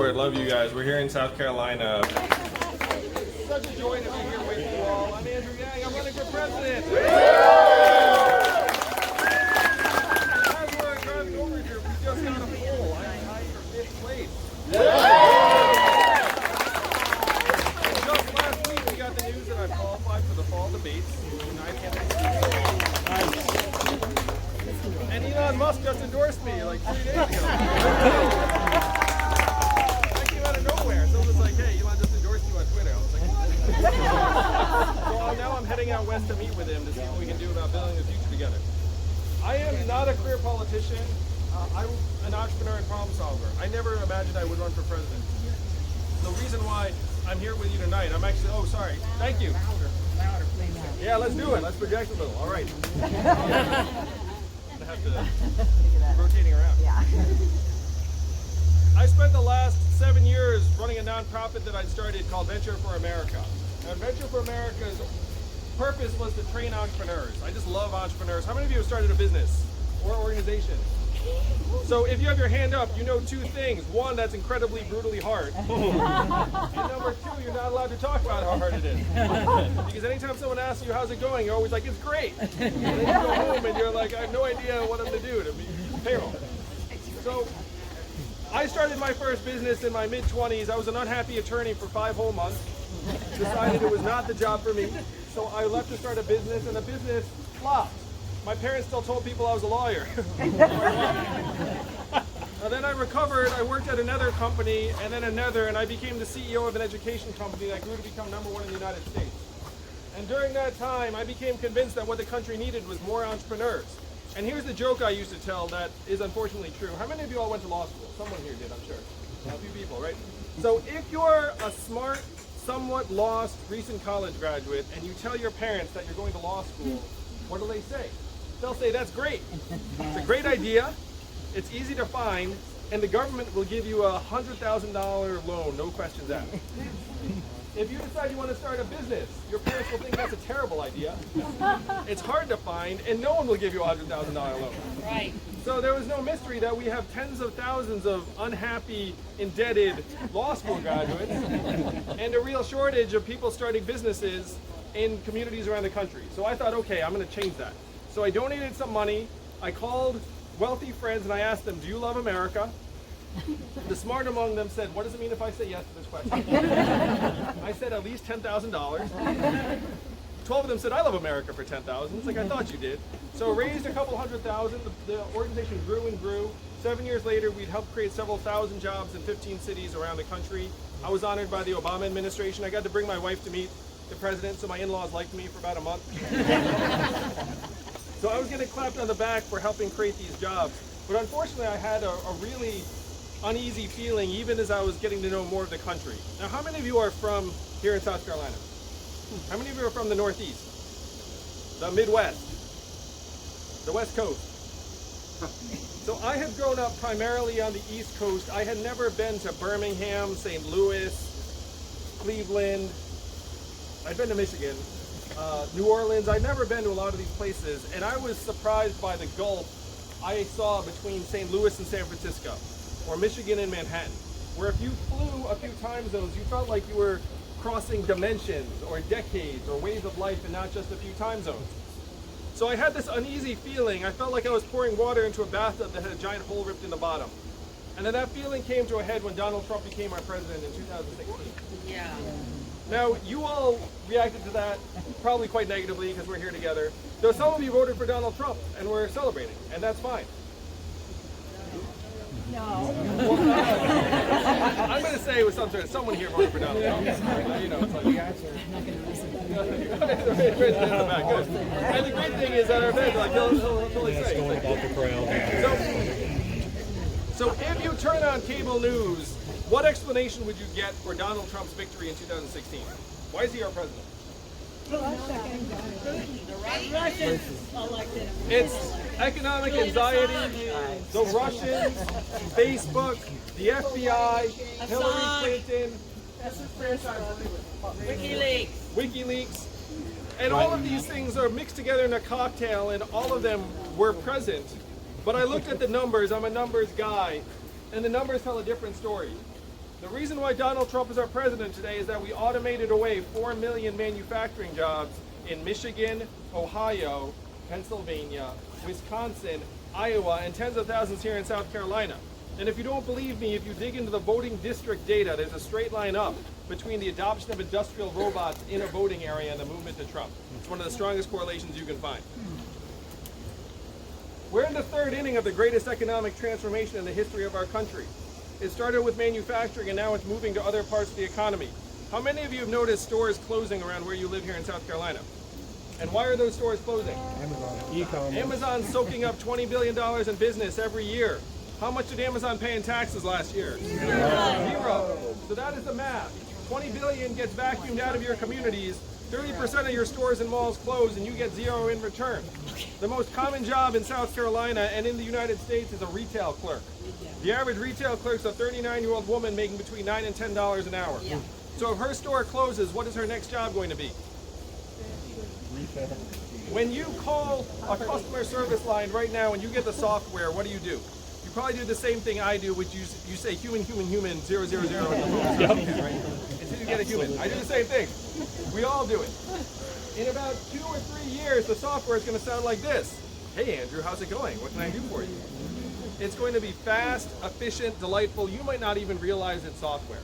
I love you guys. We're here in South Carolina. Such a joy to be here with you all. I'm Andrew Yang. I'm running for president. As we're driving over here, we just got a poll. I'm tied for 5th place. Just last week, we got the news that I qualified for the fall debates. And Elon Musk just endorsed me like 3 days ago. I came out of nowhere. Someone was like, hey, Elon just endorsed you on Twitter. I was like, what? So now I'm heading out west to meet with him to see what we can do about building the future together. I am not a career politician. I'm an entrepreneur and problem solver. I never imagined I would run for president. The reason why I'm here with you tonight, I'm actually, oh, sorry. Thank you. Louder, please. Yeah, let's do it. Let's project a little. All right. Have to rotating around. Yeah. I spent the last 7 years running a nonprofit that I'd started called Venture for America. And Venture for America's purpose was to train entrepreneurs. I just love entrepreneurs. How many of you have started a business or organization? So if you have your hand up, you know 2 things. 1, that's incredibly brutally hard. And number 2, you're not allowed to talk about how hard it is. Because anytime someone asks you how's it going, you're always like, it's great. And then you go home and you're like, I have no idea what I'm to do to be payroll. So I started my first business in my mid-20s. I was an unhappy attorney for 5 whole months. Decided it was not the job for me. So I left to start a business, and the business flopped. My parents still told people I was a lawyer. Then I recovered, I worked at another company, and then another, and I became the CEO of an education company that grew to become #1 in the United States. And during that time, I became convinced that what the country needed was more entrepreneurs. And here's the joke I used to tell that is unfortunately true. How many of you all went to law school? Someone here did, I'm sure. A few people, right? So if you're a smart, somewhat lost, recent college graduate, and you tell your parents that you're going to law school, what do they say? They'll say, that's great. It's a great idea. It's easy to find, and the government will give you a $100,000 loan, no questions asked. If you decide you want to start a business, your parents will think that's a terrible idea. It's hard to find, and no one will give you a $100,000 loan. Right. So there was no mystery that we have tens of thousands of unhappy, indebted law school graduates, and a real shortage of people starting businesses in communities around the country. So I thought, okay, I'm going to change that. So I donated some money. I called wealthy friends and I asked them, do you love America? The smart among them said, what does it mean if I say yes to this question? I said at least $10,000. 12 of them said, I love America for $10,000. It's like, I thought you did. So raised a couple $100,000. The organization grew and grew. 7 years later, we'd helped create several thousand jobs in 15 cities around the country. I was honored by the Obama administration. I got to bring my wife to meet the president, so my in-laws liked me for about a month. So I was getting clapped on the back for helping create these jobs. But unfortunately, I had a really uneasy feeling even as I was getting to know more of the country. Now, how many of you are from here in South Carolina? How many of you are from the Northeast? The Midwest? The West Coast? So I had grown up primarily on the East Coast. I had never been to Birmingham, St. Louis, Cleveland. I'd been to Michigan. New Orleans. I'd never been to a lot of these places, and I was surprised by the gulf I saw between St. Louis and San Francisco, or Michigan and Manhattan, where if you flew a few time zones, you felt like you were crossing dimensions, or decades, or ways of life, and not just a few time zones. So I had this uneasy feeling. I felt like I was pouring water into a bathtub that had a giant hole ripped in the bottom. And then that feeling came to a head when Donald Trump became our president in 2016. Yeah. Now, you all reacted to that probably quite negatively because we're here together. Though some of you voted for Donald Trump and we're celebrating, and that's fine. No. Well, I'm going to say it was someone here voted for Donald Trump. You know, it's like, good. And the great thing is that our event, like, he'll totally say. So if you turn on cable news, what explanation would you get for Donald Trump's victory in 2016? Why is he our president? The Russians elected him. It's economic anxiety, the Russians, Facebook, the FBI, Hillary Clinton, WikiLeaks. And all of these things are mixed together in a cocktail, and all of them were present. But I looked at the numbers, I'm a numbers guy, and the numbers tell a different story. The reason why Donald Trump is our president today is that we automated away 4 million manufacturing jobs in Michigan, Ohio, Pennsylvania, Wisconsin, Iowa, and tens of thousands here in South Carolina. And if you don't believe me, if you dig into the voting district data, there's a straight line up between the adoption of industrial robots in a voting area and the movement to Trump. It's one of the strongest correlations you can find. We're in the third inning of the greatest economic transformation in the history of our country. It started with manufacturing and now it's moving to other parts of the economy. How many of you have noticed stores closing around where you live here in South Carolina? And why are those stores closing? Amazon, e-commerce. Amazon's soaking up $20 billion in business every year. How much did Amazon pay in taxes last year? Zero. So that is the math. 20 billion gets vacuumed out of your communities, 30% of your stores and malls close, and you get zero in return. The most common job in South Carolina and in the United States is a retail clerk. The average retail clerk's a 39-year-old woman making between $9 and $10 an hour. So if her store closes, what is her next job going to be? Retail. When you call a customer service line right now and you get the software, what do? You probably do the same thing I do, which you say human, 000 in the right? Until you get a human. I do the same thing. We all do it. In about 2 or 3 years, the software is going to sound like this. Hey Andrew, how's it going? What can I do for you? It's going to be fast, efficient, delightful. You might not even realize it's software.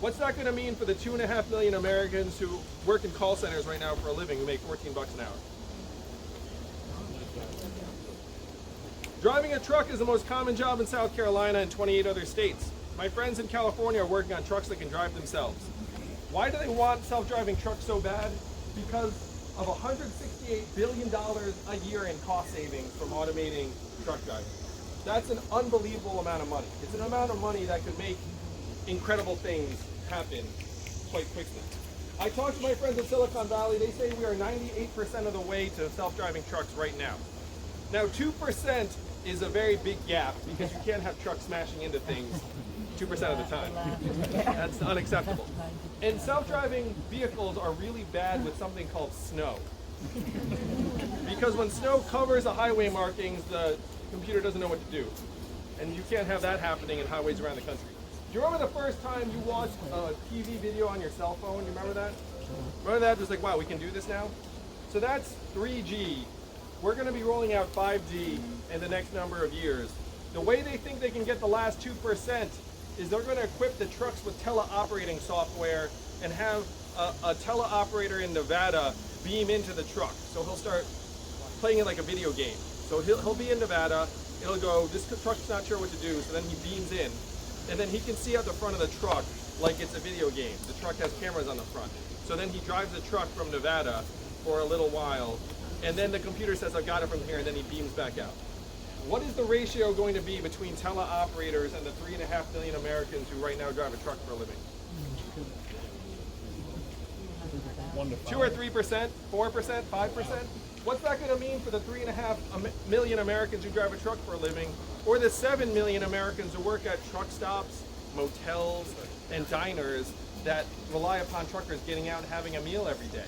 What's that going to mean for the 2.5 million Americans who work in call centers right now for a living who make 14 bucks an hour? Driving a truck is the most common job in South Carolina and 28 other states. My friends in California are working on trucks that can drive themselves. Why do they want self-driving trucks so bad? Because of $168 billion a year in cost savings from automating truck driving. That's an unbelievable amount of money. It's an amount of money that could make incredible things happen quite quickly. I talked to my friends in Silicon Valley. They say we are 98% of the way to self-driving trucks right now. Now 2% is a very big gap because you can't have trucks smashing into things 2% of the time. That's unacceptable. And self-driving vehicles are really bad with something called snow. Because when snow covers the highway markings, the computer doesn't know what to do. And you can't have that happening in highways around the country. Do you remember the first time you watched a TV video on your cell phone? You remember that? Remember that? It was like, wow, we can do this now? So that's 3G. We're going to be rolling out 5G in the next number of years. The way they think they can get the last 2% is they're going to equip the trucks with teleoperating software and have a teleoperator in Nevada beam into the truck. So he'll start playing it like a video game. So he'll be in Nevada, it'll go, this truck's not sure what to do, so then he beams in, and then he can see out the front of the truck like it's a video game. The truck has cameras on the front. So then he drives the truck from Nevada for a little while, and then the computer says, I've got it from here, and then he beams back out. What is the ratio going to be between teleoperators and the 3.5 million Americans who right now drive a truck for a living? 2 or 3%, 4%, 5%? What's that going to mean for the 3.5 million Americans who drive a truck for a living, or the 7 million Americans who work at truck stops, motels, and diners that rely upon truckers getting out and having a meal every day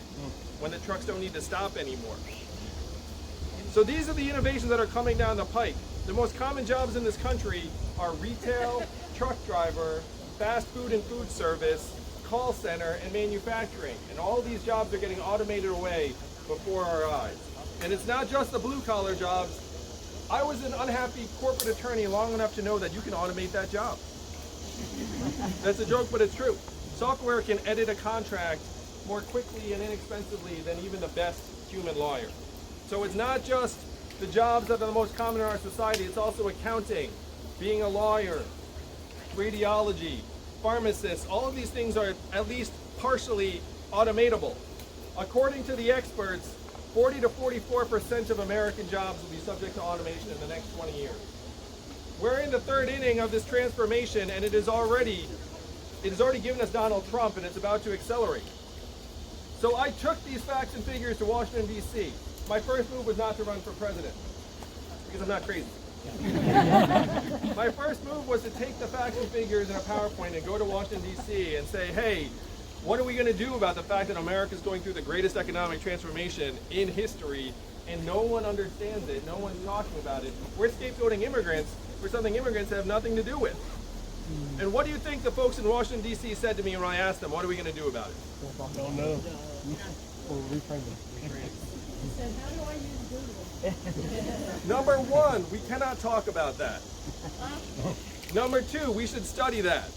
when the trucks don't need to stop anymore? So these are the innovations that are coming down the pike. The most common jobs in this country are retail, truck driver, fast food and food service, call center, and manufacturing. And all of these jobs are getting automated away before our eyes. And it's not just the blue-collar jobs. I was an unhappy corporate attorney long enough to know that you can automate that job. That's a joke, but it's true. Software can edit a contract more quickly and inexpensively than even the best human lawyer. So it's not just the jobs that are the most common in our society, it's also accounting, being a lawyer, radiology, pharmacists. All of these things are at least partially automatable. According to the experts, 40 to 44% of American jobs will be subject to automation in the next 20 years. We're in the third inning of this transformation, and it has already given us Donald Trump, and it's about to accelerate. So I took these facts and figures to Washington, D.C. My first move was not to run for president, because I'm not crazy. My first move was to take the facts and figures in a PowerPoint and go to Washington, D.C. and say, hey, what are we going to do about the fact that America is going through the greatest economic transformation in history, and no one understands it, no one's talking about it? We're scapegoating immigrants for something immigrants have nothing to do with. And what do you think the folks in Washington, D.C. said to me when I asked them, what are we going to do about it? Don't know. Or reframe it. He said, how do I use Google? Number one, we cannot talk about that. Number two, we should study that.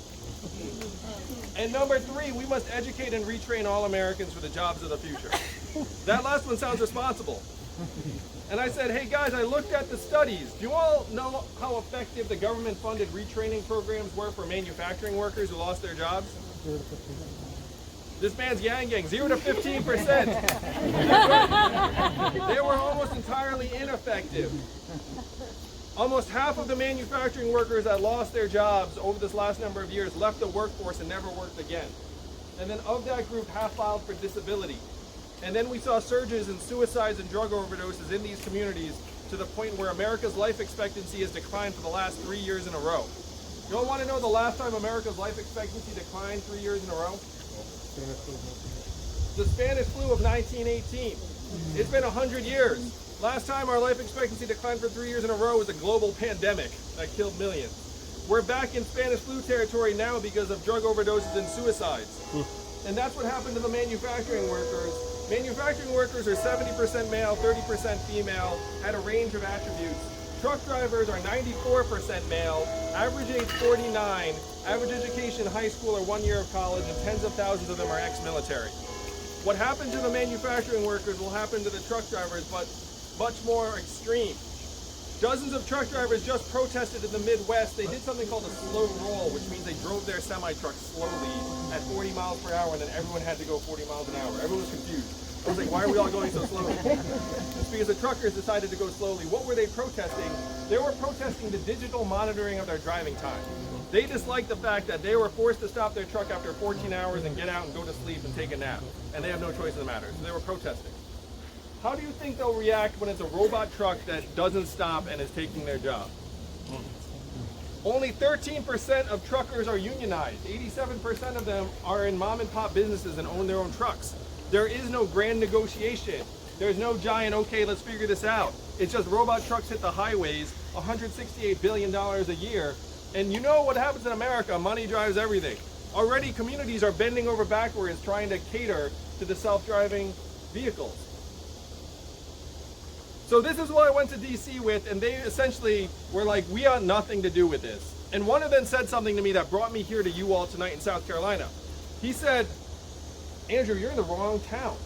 And number three, we must educate and retrain all Americans for the jobs of the future. That last one sounds responsible. And I said, hey guys, I looked at the studies. Do you all know how effective the government-funded retraining programs were for manufacturing workers who lost their jobs? This man's yang, 0 to 15%. They were almost entirely ineffective. Almost half of the manufacturing workers that lost their jobs over this last number of years left the workforce and never worked again. And then of that group, half filed for disability. And then we saw surges in suicides and drug overdoses in these communities to the point where America's life expectancy has declined for the last 3 years in a row. You all want to know the last time America's life expectancy declined 3 years in a row? The Spanish flu of 1918. It's been 100 years. Last time our life expectancy declined for 3 years in a row was a global pandemic that killed millions. We're back in Spanish flu territory now because of drug overdoses and suicides. And that's what happened to the manufacturing workers. Manufacturing workers are 70% male, 30% female, at a range of attributes. Truck drivers are 94% male, average age 49, average education high school or 1 year of college, and tens of thousands of them are ex-military. What happened to the manufacturing workers will happen to the truck drivers, but much more extreme. Dozens of truck drivers just protested in the Midwest. They did something called a slow roll, which means they drove their semi-truck slowly at 40 miles per hour, and then everyone had to go 40 miles an hour. Everyone was confused. I was like, why are we all going so slowly? It's because the truckers decided to go slowly. What were they protesting? They were protesting the digital monitoring of their driving time. They disliked the fact that they were forced to stop their truck after 14 hours and get out and go to sleep and take a nap. And they have no choice in the matter. So they were protesting. How do you think they'll react when it's a robot truck that doesn't stop and is taking their job? Only 13% of truckers are unionized. 87% of them are in mom and pop businesses and own their own trucks. There is no grand negotiation. There's no giant, okay, let's figure this out. It's just robot trucks hit the highways, $168 billion a year. And you know what happens in America, money drives everything. Already communities are bending over backwards trying to cater to the self-driving vehicles. So this is what I went to DC with, and they essentially were like, we have nothing to do with this. And one of them said something to me that brought me here to you all tonight in South Carolina. He said, Andrew, you're in the wrong town.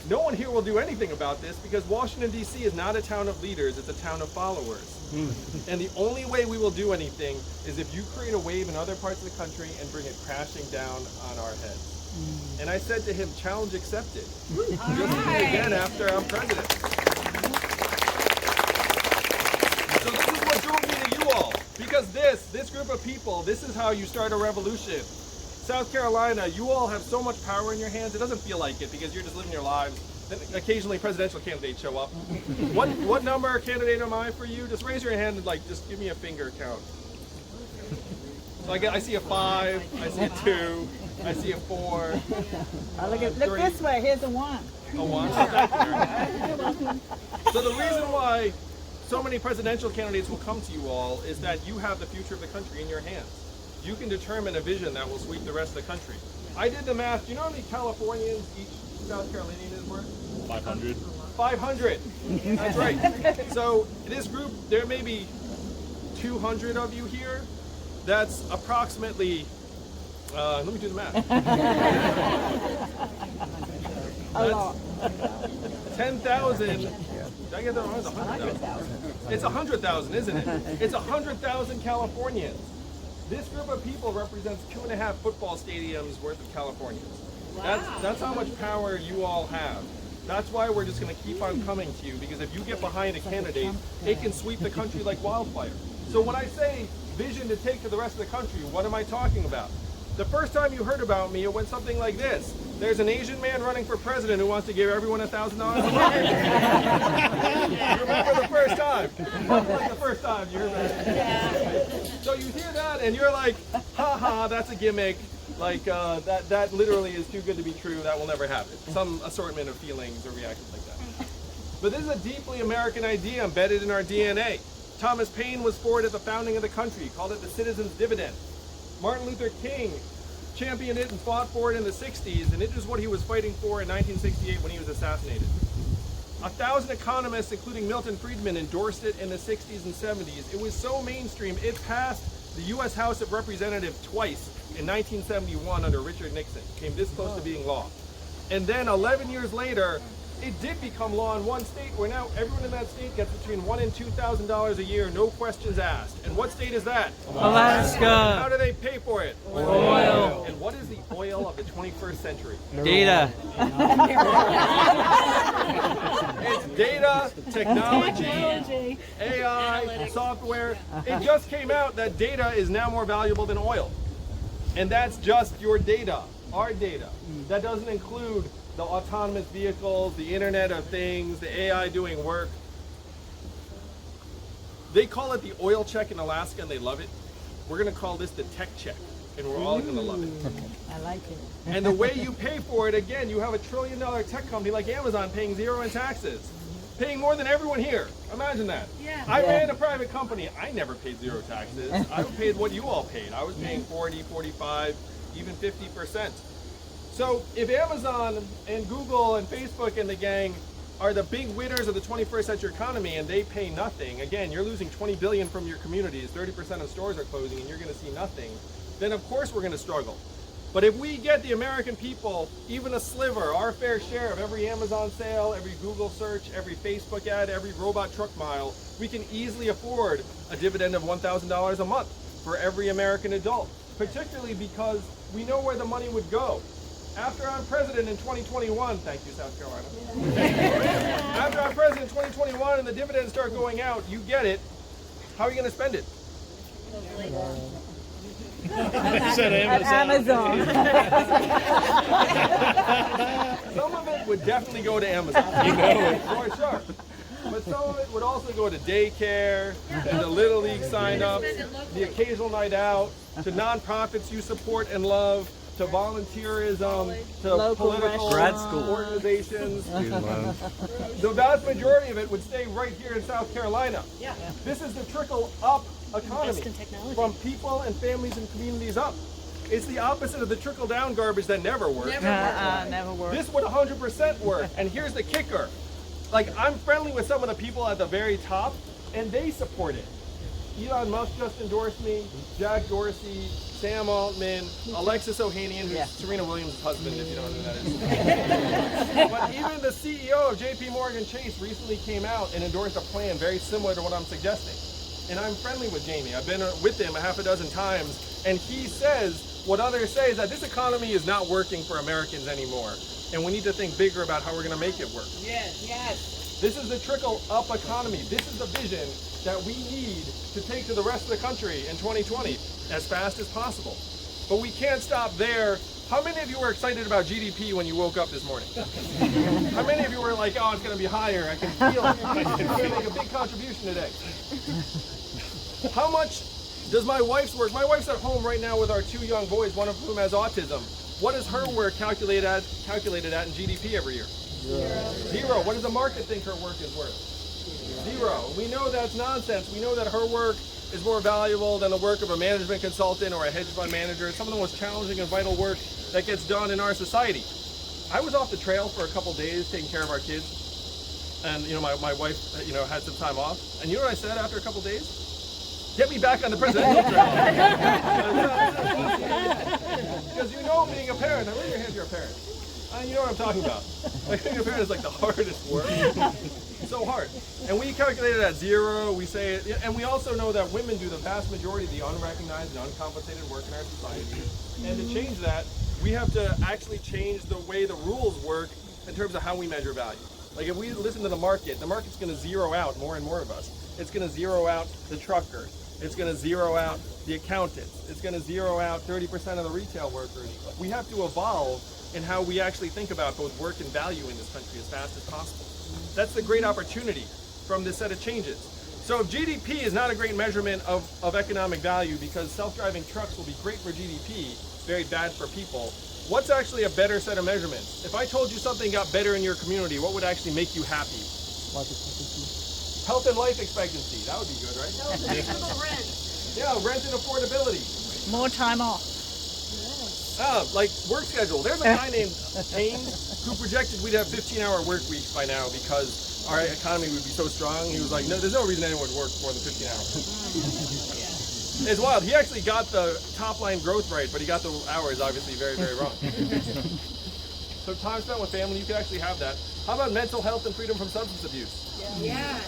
No one here will do anything about this because Washington, D.C. is not a town of leaders, it's a town of followers. And the only way we will do anything is if you create a wave in other parts of the country and bring it crashing down on our heads. And I said to him, challenge accepted. You'll see me again after I'm president. So this is what drew me to you all. Because this group of people, this is how you start a revolution. South Carolina, you all have so much power in your hands, it doesn't feel like it because you're just living your lives. Then occasionally presidential candidates show up. What number candidate am I for you? Just raise your hand and just give me a finger count. So I see a 5, I see a 2, I see a 4. Look this way, here's a 1. A 1? So the reason why so many presidential candidates will come to you all is that you have the future of the country in your hands. You can determine a vision that will sweep the rest of the country. I did the math. Do you know how many Californians each South Carolinian is worth? 500. 500. That's right. So this group, there may be 200 of you here. That's approximately, let me do the math. That's 10,000. Did I get that wrong? It's 100,000. It's 100,000, isn't it? It's 100,000 Californians. This group of people represents 2.5 football stadiums worth of Californians. Wow. That's how much power you all have. That's why we're just going to keep on coming to you, because if you get behind a candidate, it can sweep the country like wildfire. So when I say vision to take to the rest of the country, what am I talking about? The first time you heard about me, it went something like this. There's an Asian man running for president who wants to give everyone $1,000 a month. You remember the first time? Like the first time you remember. Yeah. So you hear that and you're like, ha ha, that's a gimmick. Like that literally is too good to be true. That will never happen. Some assortment of feelings or reactions like that. But this is a deeply American idea embedded in our DNA. Thomas Paine was for it at the founding of the country, called it the citizen's dividend. Martin Luther King championed it and fought for it in the 60s, and it is what he was fighting for in 1968 when he was assassinated. 1,000 economists, including Milton Friedman, endorsed it in the 60s and 70s. It was so mainstream, it passed the U.S. House of Representatives twice in 1971 under Richard Nixon. It came this close to being law. And then 11 years later, it did become law in one state where now everyone in that state gets between $1,000 and $2,000 a year, no questions asked. And what state is that? Alaska. How do they pay for it? Oil. And what is the oil of the 21st century? Data. It's data, technology, AI, software. It just came out that data is now more valuable than oil. And that's just your data, our data. That doesn't include the autonomous vehicles, the Internet of Things, the AI doing work. They call it the oil check in Alaska and they love it. We're gonna call this the tech check and we're all gonna love it. I like it. And the way you pay for it, again, you have a $1 trillion tech company like Amazon paying zero in taxes. Paying more than everyone here. Imagine that. Yeah. I ran a private company. I never paid zero taxes. I paid what you all paid. I was paying 40, 45, even 50%. So if Amazon and Google and Facebook and the gang are the big winners of the 21st century economy and they pay nothing, again, you're losing 20 billion from your communities, 30% of stores are closing and you're gonna see nothing, then of course we're gonna struggle. But if we get the American people even a sliver, our fair share of every Amazon sale, every Google search, every Facebook ad, every robot truck mile, we can easily afford a dividend of $1,000 a month for every American adult, particularly because we know where the money would go. After I'm president in 2021, thank you, South Carolina. After I'm president in 2021 and the dividends start going out, you get it. How are you going to spend it? Said At Amazon. Amazon. Some of it would definitely go to Amazon. You know it. For sure. But some of it would also go to daycare, and the Little League sign ups, the occasional night out, to nonprofits you support and love, to volunteerism, to Local political Grad school. organizations. The vast majority of it would stay right here in South Carolina. Yeah. This is the trickle up economy Invest in technology. from people and families and communities up. It's the opposite of the trickle down garbage that never works. Never worked. This would 100% work. And here's the kicker. Like, I'm friendly with some of the people at the very top, and they support it. Elon Musk just endorsed me, Jack Dorsey, Sam Altman, Alexis Ohanian, who's Serena Williams' husband, if you don't know who that is. But even the CEO of JP Morgan Chase recently came out and endorsed a plan very similar to what I'm suggesting. And I'm friendly with Jamie. I've been with him a half a dozen times, and he says what others say is that this economy is not working for Americans anymore, and we need to think bigger about how we're going to make it work. Yes. This is the trickle-up economy. This is the vision that we need to take to the rest of the country in 2020 as fast as possible. But we can't stop there. How many of you were excited about GDP when you woke up this morning? How many of you were like, oh, it's going to be higher. I can feel it. It's going to make a big contribution today. How much does my wife's work? My wife's at home right now with our two young boys, one of whom has autism. What is her work calculated at in GDP every year? Zero. What does the market think her work is worth? Zero. We know that's nonsense. We know that her work is more valuable than the work of a management consultant or a hedge fund manager. It's some of the most challenging and vital work that gets done in our society. I was off the trail for a couple days taking care of our kids. And my wife had some time off. And you know what I said after a couple days? Get me back on the presidential trail. Because being a parent, now raise your hand if you're a parent. You know what I'm talking about. Like, being a parent is like the hardest work. So hard. And we calculate it at zero. We say it, and we also know that women do the vast majority of the unrecognized and uncompensated work in our society. And to change that, we have to actually change the way the rules work in terms of how we measure value. Like, if we listen to the market's going to zero out more and more of us. It's going to zero out the truckers. It's going to zero out the accountants. It's going to zero out 30% of the retail workers. We have to evolve in how we actually think about both work and value in this country as fast as possible. That's the great opportunity from this set of changes. So if GDP is not a great measurement of economic value because self-driving trucks will be great for GDP, very bad for people, what's actually a better set of measurements? If I told you something got better in your community, what would actually make you happy? Health and life expectancy. That would be good, right? Rent. Yeah, rent and affordability. More time off. Like work schedule. There's a guy named Payne who projected we'd have 15-hour work weeks by now because our economy would be so strong. He was like, no, there's no reason anyone would work more than 15 hours. It's wild. He actually got the top line growth right, but he got the hours obviously very, very wrong. So time spent with family, you can actually have that. How about mental health and freedom from substance abuse? Yeah.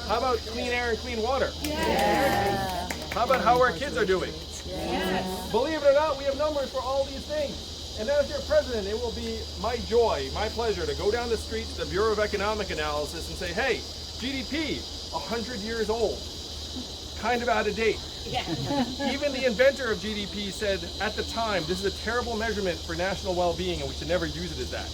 How about clean air and clean water? Yeah. How about how our kids are doing? Yes. Believe it or not, we have numbers for all these things. And as your president, it will be my joy, my pleasure to go down the street to the Bureau of Economic Analysis and say, hey, GDP, 100 years old, kind of out of date. Yeah. Even the inventor of GDP said at the time, this is a terrible measurement for national well-being and we should never use it as that.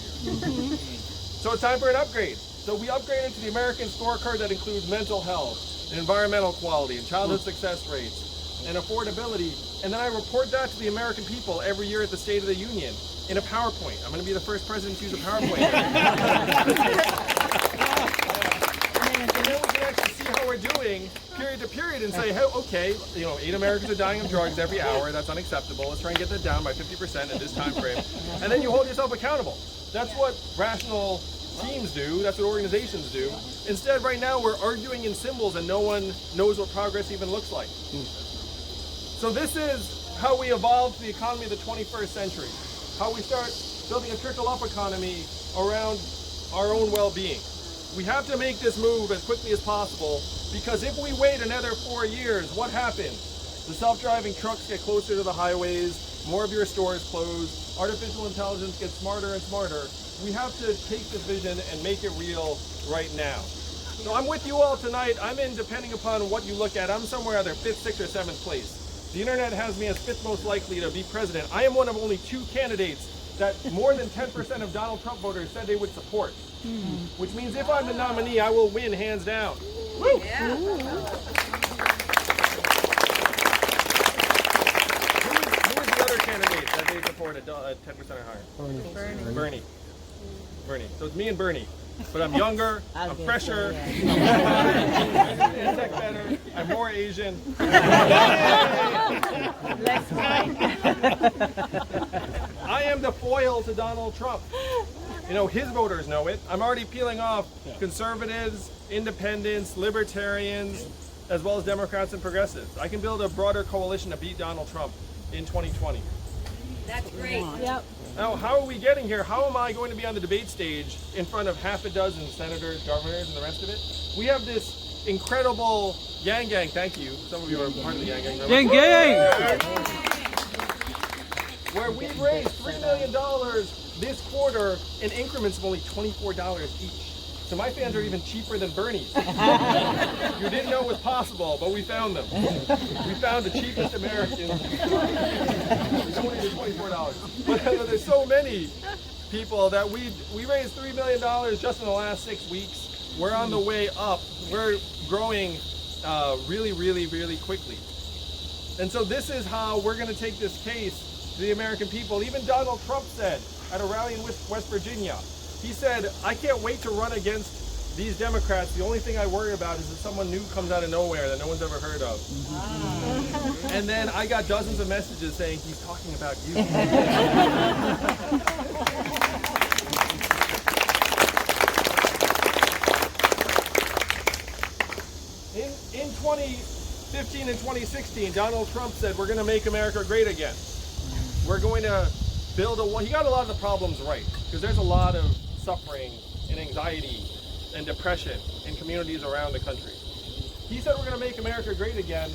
So it's time for an upgrade. So we upgraded to the American scorecard that includes mental health, and environmental quality, and childhood success rates, and affordability. And then I report that to the American people every year at the State of the Union in a PowerPoint. I'm going to be the first president to use a PowerPoint. And then we can actually see how we're doing period to period and say, hey, okay, 8 Americans are dying of drugs every hour. That's unacceptable. Let's try and get that down by 50% in this time frame. And then you hold yourself accountable. That's what rational teams do. That's what organizations do. Instead, right now, we're arguing in symbols and no one knows what progress even looks like. So this is how we evolve the economy of the 21st century. How we start building a trickle-up economy around our own well-being. We have to make this move as quickly as possible because if we wait another 4 years, what happens? The self-driving trucks get closer to the highways, more of your stores close, artificial intelligence gets smarter and smarter. We have to take this vision and make it real right now. So I'm with you all tonight. I'm in, depending upon what you look at, I'm somewhere either 5th, 6th, or 7th place. The internet has me as 5th most likely to be president. I am one of only 2 candidates that more than 10% of Donald Trump voters said they would support. Which means if I'm the nominee, I will win hands down. Woo! Yeah. Who is the other candidate that they support at 10% or higher? Bernie. So it's me and Bernie. But I'm younger, I'm fresher, I'm tech better, I'm more Asian. Less white. I am the foil to Donald Trump. His voters know it. I'm already peeling off conservatives, independents, libertarians, as well as Democrats and progressives. I can build a broader coalition to beat Donald Trump in 2020. That's great. Yep. Now, how are we getting here? How am I going to be on the debate stage in front of half a dozen senators, governors, and the rest of it? We have this incredible Yang Gang. Thank you. Some of you are part of the Yang Gang. Gang gang! Where we've raised $3 million this quarter in increments of only $24 each. So my fans are even cheaper than Bernie's. You didn't know it was possible, but we found them. We found the cheapest Americans. It's only $24. But there's so many people that we raised $3 million just in the last 6 weeks. We're on the way up. We're growing really, really, really quickly. And so this is how we're going to take this case to the American people. Even Donald Trump said at a rally in West Virginia, he said, I can't wait to run against these Democrats. The only thing I worry about is if someone new comes out of nowhere that no one's ever heard of. And then I got dozens of messages saying, he's talking about you. In 2015 and 2016, Donald Trump said, we're going to make America great again. We're going to build a wall. He got a lot of the problems right, because there's a lot of suffering and anxiety and depression in communities around the country. He said we're going to make America great again,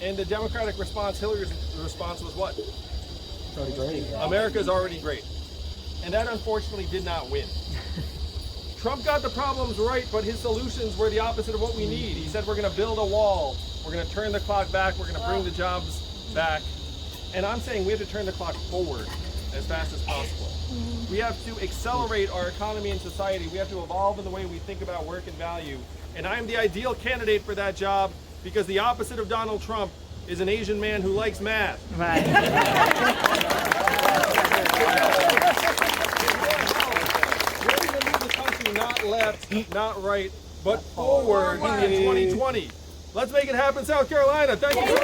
and the Democratic response, Hillary's response was what? It's already great. America's already great. And that unfortunately did not win. Trump got the problems right, but his solutions were the opposite of what we need. He said we're going to build a wall, we're going to turn the clock back, we're going to bring the jobs back. And I'm saying we have to turn the clock forward as fast as possible. We have to accelerate our economy and society. We have to evolve in the way we think about work and value. And I am the ideal candidate for that job because the opposite of Donald Trump is an Asian man who likes math. Right. We're going to move the country not left, not right, but forward in 2020. Let's make it happen, South Carolina. Thank you.